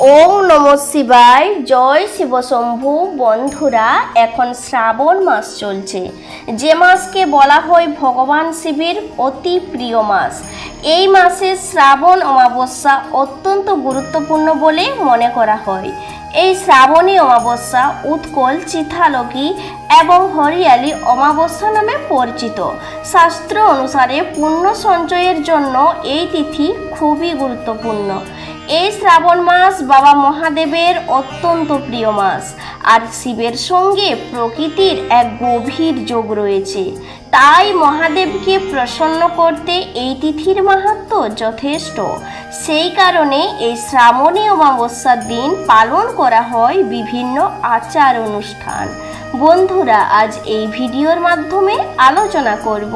ওম নম শিবায়। জয় শিবশম্ভু। বন্ধুরা, এখন শ্রাবণ মাস চলছে, যে মাসকে বলা হয় ভগবান শিবের অতি প্রিয় মাস। এই মাসে শ্রাবণ অমাবস্যা অত্যন্ত গুরুত্বপূর্ণ বলে মনে করা হয়। এই শ্রাবণী অমাবস্যা উৎকল, চিথালকি এবং হরিয়ালি অমাবস্যা নামে পরিচিত। শাস্ত্র অনুসারে পুণ্য সঞ্চয়ের জন্য এই তিথি খুবই গুরুত্বপূর্ণ। এই শ্রাবণ মাস বাবা মহাদেবের অত্যন্ত প্রিয় মাস, আর শিবের সঙ্গে প্রকৃতির এক গভীর যোগ রয়েছে। তাই মহাদেবকে প্রসন্ন করতে এই তিথির মাহাত্ম্য যথেষ্ট। সেই কারণে এই শ্রাবণী অমাবস্যার দিন পালন করা হয় বিভিন্ন আচার অনুষ্ঠান। বন্ধুরা, আজ এই ভিডিওর মাধ্যমে আলোচনা করব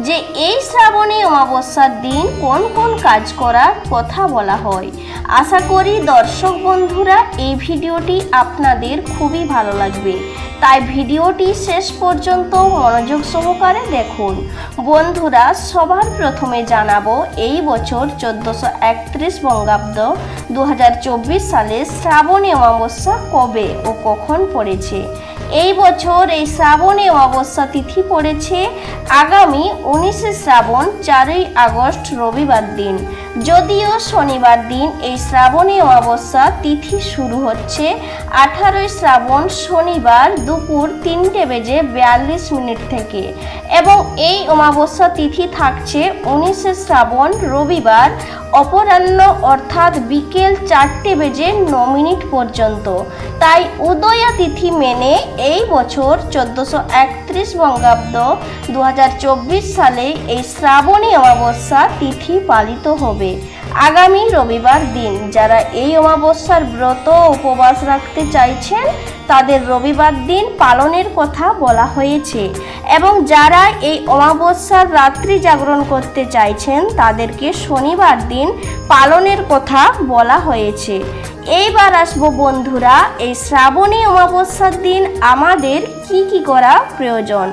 যে এই শ্রাবণী অমাবস্যার দিন কোন কোন কাজ করার কথা বলা হয়। আশা করি দর্শক বন্ধুরা এই ভিডিওটি আপনাদের খুবই ভালো লাগবে, তাই ভিডিওটি শেষ পর্যন্ত মনোযোগ সহকারে দেখুন। বন্ধুরা, সবার প্রথমে জানাবো এই বছর 1431 বঙ্গাব্দ 2024 সালে শ্রাবণী অমাবস্যা কবে ও কখন পড়েছে। এই বছর এই শ্রাবণী অমাবস্যা তিথি পড়েছে আগামী 19শে শ্রাবণ 4ই আগস্ট রবিবার দিন। যদিও শনিবার দিন এই শ্রাবণী অমাবস্যা তিথি শুরু হচ্ছে 18ই শ্রাবণ শনিবার দুপুর 3:42 থেকে, এবং এই অমাবস্যা তিথি থাকছে 19শে শ্রাবণ রবিবার অপরাহ্ন অর্থাৎ বিকেল 4:09 পর্যন্ত। তাই উদয়া তিথি মেনে এই বছর 1431 বঙ্গাব্দ 2024 সালে এই শ্রাবণী অমাবস্যা তিথি পালিত হবে আগামী রবিবার দিন। যারা এই অমাবস্যার ব্রত উপবাস রাখতে চাইছেন তাদের রবিবার দিন পালনের কথা বলা হয়েছে, এবং যারা এই অমাবস্যার রাত্রি জাগরণ করতে চাইছেন তাদেরকে শনিবার দিন পালনের কথা বলা হয়েছে। এইবার আসবো বন্ধুরা, এই শ্রাবণী অমাবস্যার দিন আমাদের কি করা প্রয়োজন।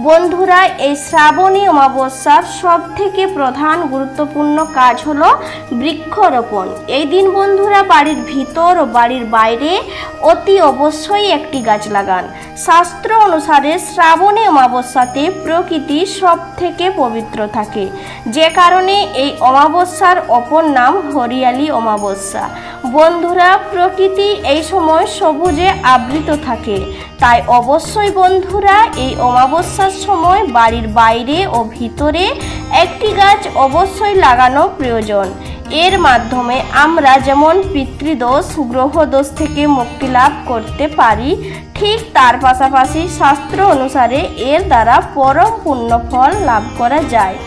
বন্ধুরা, এই শ্রাবণী অমাবস্যার সব থেকে প্রধান গুরুত্বপূর্ণ কাজ হলো বৃক্ষরোপণ। এই দিন বন্ধুরা বাড়ির ভিতর ও বাড়ির বাইরে অতি অবশ্যই একটি গাছ লাগান। শাস্ত্র অনুসারে শ্রাবণী অমাবস্যাতে প্রকৃতি সব থেকে পবিত্র থাকে, যে কারণে এই অমাবস্যার অপর নাম হরিয়ালি অমাবস্যা। বন্ধুরা, প্রকৃতি এই সময় সবুজে আবৃত থাকে, তাই অবশ্যই বন্ধুরা এই অমাবস্যার সময় বাড়ির বাইরে ও ভিতরে একটি গাছ অবশ্যই লাগানো প্রয়োজন। এর মাধ্যমে আমরা যেমন পিতৃদোষ, গ্রহদোষ থেকে মুক্তি লাভ করতে পারি, ঠিক তার পাশাপাশি শাস্ত্র অনুসারে এর দ্বারা পরম পুণ্য ফল লাভ করা যায়।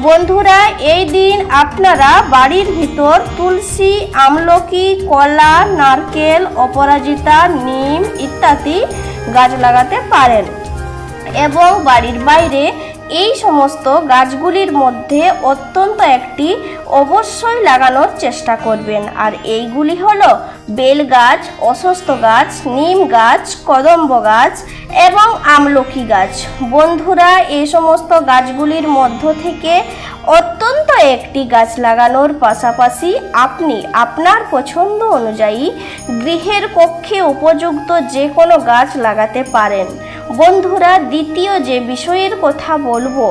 বন্ধুরা, এই দিন আপনারা বাড়ির ভিতর তুলসী, আমলকি, কলা, নারকেল, অপরাজিতা, নিম ইত্যাদি গাছ লাগাতে পারেন, এবং বাড়ির বাইরে এই সমস্ত গাছগুলির মধ্যে অত্যন্ত একটি অবশ্যই লাগানোর চেষ্টা করবেন। আর এইগুলি হলো বেল গাছ, অশ্বত্থ গাছ, নিম গাছ, কদম্ব গাছ এবং আমলকি গাছ। বন্ধুরা, এই সমস্ত গাছগুলির মধ্য থেকে অত্যন্ত একটি গাছ লাগানোর পাশাপাশি আপনি আপনার পছন্দ অনুযায়ী গৃহের কক্ষে উপযুক্ত যে কোনো গাছ লাগাতে পারেন। বন্ধুরা, দ্বিতীয় যে বিষয়ের কথা বলবো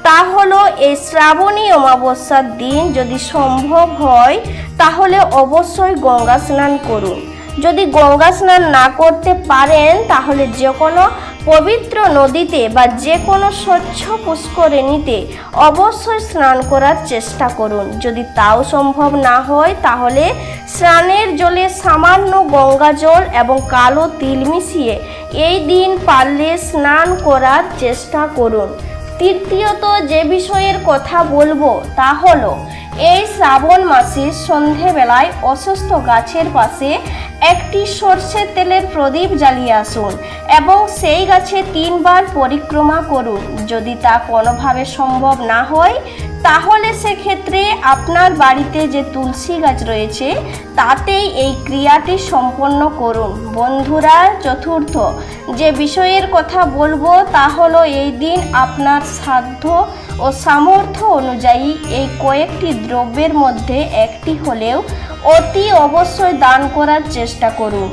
তা হলো এই শ্রাবণী অমাবস্যার দিন যদি সম্ভব হয় তাহলে অবশ্যই গঙ্গা স্নান করুন। যদি গঙ্গা স্নান না করতে পারেন তাহলে যে কোনো পবিত্র নদীতে বা যে কোনো স্বচ্ছ পুষ্করিণীতে অবশ্যই স্নান করার চেষ্টা করুন। যদি তাও সম্ভব না হয় তাহলে স্নানের জলে সামান্য গঙ্গা জল এবং কালো তিল মিশিয়ে এই দিন পারলে স্নান করার চেষ্টা করুন। তৃতীয়ত যে বিষয়ের কথা বলবো তা হলো এই শ্রাবণ মাসে সন্ধেবেলায় অশ্বত্থ গাছের পাশে একটি সর্ষের তেলের প্রদীপ জ্বালিয়ে আসুন এবং সেই গাছে 3 বার পরিক্রমা করুন। যদি তা কোনোভাবে সম্ভব না হয় তাহলে সেক্ষেত্রে আপনার বাড়িতে যে তুলসী গাছ রয়েছে তাতেই এই ক্রিয়াটি সম্পন্ন করুন। বন্ধুরা, চতুর্থ যে বিষয়ের কথা বলবো তা হলো এই দিন আপনার সাধ্য ও সামর্থ্য অনুযায়ী এই কয়েকটি দ্রব্যের মধ্যে একটি হলেও অতি অবশ্যই দান করার চেষ্টা করুন।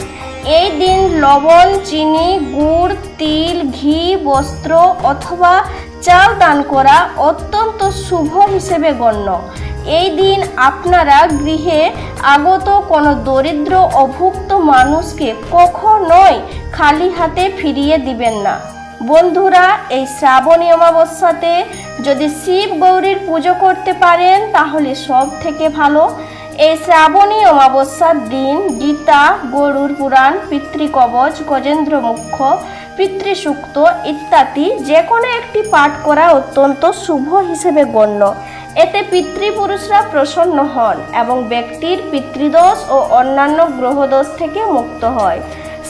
এই দিন লবণ, চিনি, গুড়, তিল, ঘি, বস্ত্র অথবা চাল দান করা অত্যন্ত শুভ হিসেবে গণ্য। এই দিন আপনারা গৃহে আগত কোনো দরিদ্র অভুক্ত মানুষকে কখনোই খালি হাতে ফিরিয়ে দিবেন না। বন্ধুরা, এই শ্রাবণী অমাবস্যাতে যদি শিব গৌরীর পুজো করতে পারেন তাহলে সব থেকে ভালো। এই শ্রাবণী অমাবস্যার দিন গীতা, গরুড় পুরাণ, পিতৃকবচ, গজেন্দ্র মুখ্য, পিতৃসূক্ত ইত্যাদি যে কোনো একটি পাঠ করা অত্যন্ত শুভ হিসেবে গণ্য। এতে পিতৃপুরুষরা প্রসন্ন হন এবং ব্যক্তির পিতৃদোষ ও অন্যান্য গ্রহদোষ থেকে মুক্ত হয়।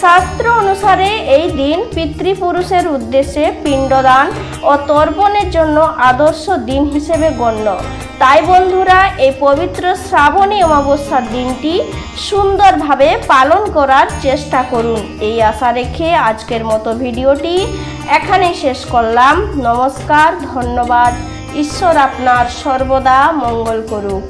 শাস্ত্র অনুসারে এই দিন পিতৃপুরুষের উদ্দেশ্যে পিণ্ডদান ও তর্পণের জন্য আদর্শ দিন হিসেবে গণ্য। তাই বন্ধুরা, এই পবিত্র শ্রাবণী অমাবস্যার দিনটি সুন্দরভাবে পালন করার চেষ্টা করুন। এই আশা রেখে আজকের মতো ভিডিওটি এখানেই শেষ করলাম। নমস্কার, ধন্যবাদ। ঈশ্বর আপনার সর্বদা মঙ্গল করুক।